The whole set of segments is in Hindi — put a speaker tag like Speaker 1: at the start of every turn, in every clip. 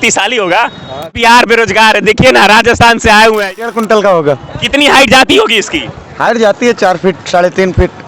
Speaker 1: शक्तिशाली होगा। बिहार बेरोजगार है, देखिए ना, राजस्थान से आए हुए हैं।
Speaker 2: 1.5 कुंटल का होगा।
Speaker 1: कितनी हाइट जाती होगी इसकी?
Speaker 2: हाइट जाती है 4 फीट 3.5 फीट।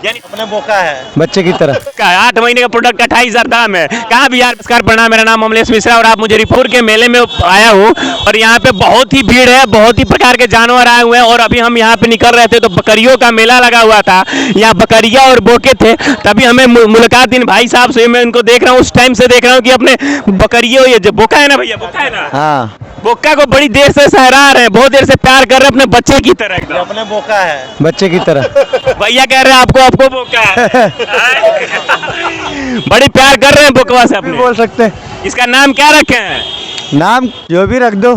Speaker 1: यानी
Speaker 2: अपने बोका है बच्चे की तरह।
Speaker 1: 8 महीने का प्रोडक्ट 28,000 दाम है। कहाँ बिहार? नमस्कार, प्रणाम, मेरा नाम अमलेश मिश्रा और आप मुझे रिपोर्ट के मेले में आया हूँ और यहाँ पे बहुत ही भीड़ है, बहुत ही प्रकार के जानवर आए हुए हैं और अभी हम यहाँ पे निकल रहे थे तो बकरियों का मेला लगा हुआ था। यहाँ बकरिया और बोके थे, तभी हमें मुलाकात इन भाई साहब से, मैं इनको देख रहा हूँ, उस टाइम से देख रहा हूँ कि अपने बकरियों, ये जो बोका है ना भैया, बोका है ना,
Speaker 2: हाँ,
Speaker 1: बोका को बड़ी देर से सहरा रहे हैं, बहुत देर से प्यार कर रहे हैं अपने बच्चे की तरह एकदम।
Speaker 2: अपने बोका है बच्चे की तरह।
Speaker 1: भैया कह रहे हैं आपको बोका है। बड़ी प्यार कर रहे हैं बोकवा से अपने।
Speaker 2: बोल सकते हैं।
Speaker 1: इसका नाम क्या रखे हैं?
Speaker 2: नाम जो भी रख दो।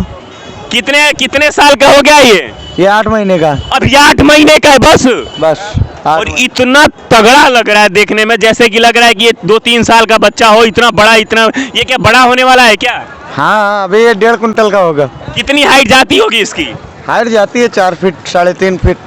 Speaker 1: कितने साल का हो गया ये?
Speaker 2: 8 महीने का।
Speaker 1: अब ये 8 महीने का है बस। और
Speaker 2: 8
Speaker 1: इतना तगड़ा लग रहा है देखने में, जैसे कि लग रहा है कि ये 2-3 साल का बच्चा हो, इतना बड़ा, इतना, ये क्या बड़ा होने वाला है क्या?
Speaker 2: हाँ, अभी ये 1.5 कुंटल का होगा।
Speaker 1: कितनी हाइट जाती होगी इसकी?
Speaker 2: हाइट जाती है 4 फीट 3.5 फीट।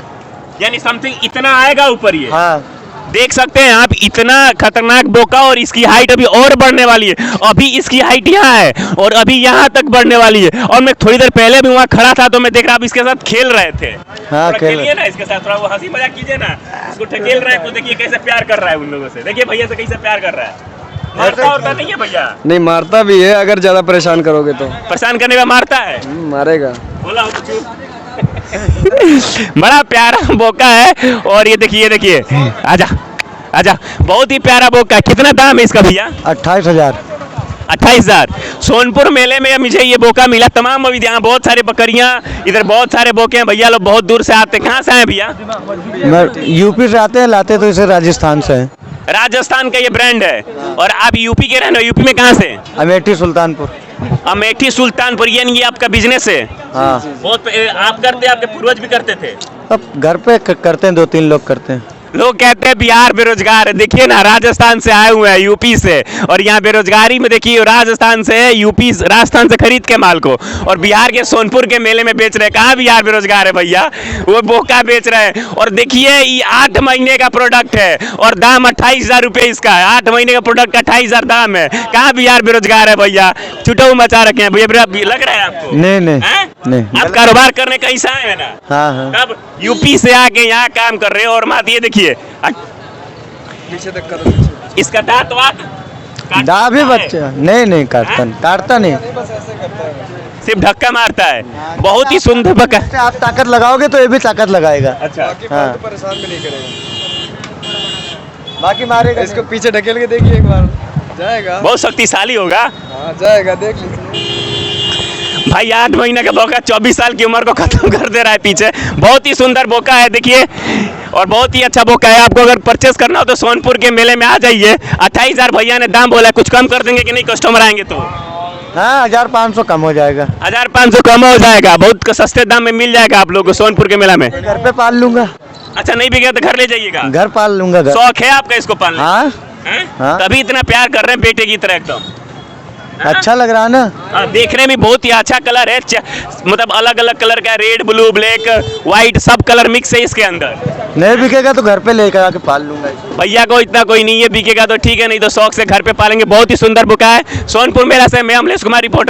Speaker 1: यानी समथिंग इतना आएगा ऊपर ये।
Speaker 2: हाँ,
Speaker 1: देख सकते हैं आप, इतना खतरनाक बोका और इसकी हाइट अभी और बढ़ने वाली है। अभी इसकी हाइट यहाँ है और अभी यहाँ तक बढ़ने वाली है। और मैं थोड़ी देर पहले भी वहाँ खड़ा था तो मैं देख रहा, आप इसके साथ खेल रहे थे।
Speaker 2: हाँ,
Speaker 1: खेलिए ना इसके साथ, थोड़ा वो हंसी मजाक कीजिए ना, इसको ठकेल रहा है, तो देखिए कैसे प्यार कर रहा है उन लोगों से। देखिए भैया से कैसे प्यार कर रहा है। मारता और नहीं है भैया?
Speaker 2: नहीं, मारता भी है, अगर ज्यादा परेशान करोगे तो।
Speaker 1: परेशान करने का मारता है,
Speaker 2: मारेगा।
Speaker 1: बोला हो कुछ। बड़ा प्यारा बोका है और ये देखिए, आजा, बहुत ही प्यारा बोका है। कितना दाम है इसका भैया?
Speaker 2: 28,000।
Speaker 1: 28,000। सोनपुर मेले में मुझे ये बोका मिला। तमाम अभी यहाँ बहुत सारे बकरियां, इधर बहुत सारे बोके हैं। भैया लोग बहुत दूर से आते हैं। कहाँ से आए भैया?
Speaker 2: यूपी से आते हैं, लाते तो इसे राजस्थान से है।
Speaker 1: राजस्थान का ये ब्रांड है और आप यूपी के रहने हो। यूपी में कहाँ से?
Speaker 2: अमेठी सुल्तानपुर।
Speaker 1: अमेठी सुल्तानपुर, यानी ये आपका बिजनेस है?
Speaker 2: हाँ,
Speaker 1: बहुत आप करते, आपके पूर्वज भी करते थे?
Speaker 2: अब घर पे करते हैं, 2-3 लोग करते हैं।
Speaker 1: लोग कहते हैं बिहार बेरोजगार है, देखिए ना, राजस्थान से आए हुए हैं, यूपी से, और यहाँ बेरोजगारी में देखिए राजस्थान से, यूपी राजस्थान से खरीद के माल को और बिहार के सोनपुर के मेले में बेच रहे हैं। कहाँ बिहार बेरोजगार है भैया? वो बोका बेच रहे हैं। और देखिए ये 8 महीने का प्रोडक्ट है और दाम 28,000 रुपये इसका है। 8 महीने का प्रोडक्ट 28,000 दाम है। कहाँ बिहार बेरोजगार है भैया? छुटो मचा रखे हैं भैया, लग रहा है आपको? नहीं। आप कारोबार करने कैसा है ना?
Speaker 2: हाँ।
Speaker 1: कब यूपी से आके यहाँ काम कर रहे हो और मात ये देखिए इसका दांत
Speaker 2: दांत भी बच्चा नहीं काटता नहीं,
Speaker 1: सिर्फ धक्का मारता है। बहुत ही सुंदर बका।
Speaker 2: आप ताकत लगाओगे तो ये भी ताकत लगाएगा।
Speaker 1: अच्छा,
Speaker 2: हाँ।
Speaker 3: परेशान भी नहीं करेगा,
Speaker 2: बाकी मारेगा।
Speaker 3: इसको पीछे ढकेल के देखिए एक बार, जाएगा।
Speaker 1: बहुत शक्तिशाली होगा।
Speaker 3: हाँ, जाएगा, देख लीजिए
Speaker 1: भाई। 8 महीने का बोका 24 साल की उम्र को खत्म कर दे रहा है पीछे। बहुत ही सुंदर बोका है देखिए और बहुत ही अच्छा बोका है। आपको अगर परचेस करना हो तो सोनपुर के मेले में आ जाइए। 28,000 भैया ने दाम बोला, कुछ कम कर देंगे कि नहीं? कस्टमर आएंगे तो
Speaker 2: हाँ, 1,500 कम हो जाएगा।
Speaker 1: 1,500 कम हो जाएगा, बहुत सस्ते दाम में मिल जाएगा आप लोगों को सोनपुर के मेला में।
Speaker 2: घर पे पाल लूंगा।
Speaker 1: अच्छा, नहीं बिके तो घर ले जाइएगा?
Speaker 2: घर पाल लूंगा।
Speaker 1: शौक है आपका इसको पालने?
Speaker 2: हाँ।
Speaker 1: तभी इतना प्यार कर रहे हैं बेटे की तरह एकदम।
Speaker 2: अच्छा लग रहा है ना?
Speaker 1: देखने में बहुत ही अच्छा कलर है, मतलब अलग अलग कलर का, रेड, ब्लू, ब्लैक, व्हाइट, सब कलर मिक्स है इसके अंदर।
Speaker 2: नहीं बिकेगा तो घर पे लेकर आके पाल लूंगा।
Speaker 1: भैया को इतना कोई नहीं है, बिकेगा तो ठीक है, नहीं तो शौक से घर पे पालेंगे। बहुत ही सुंदर बुका है। सोनपुर मेला से मैं अमलेश कुमार, रिपोर्टर।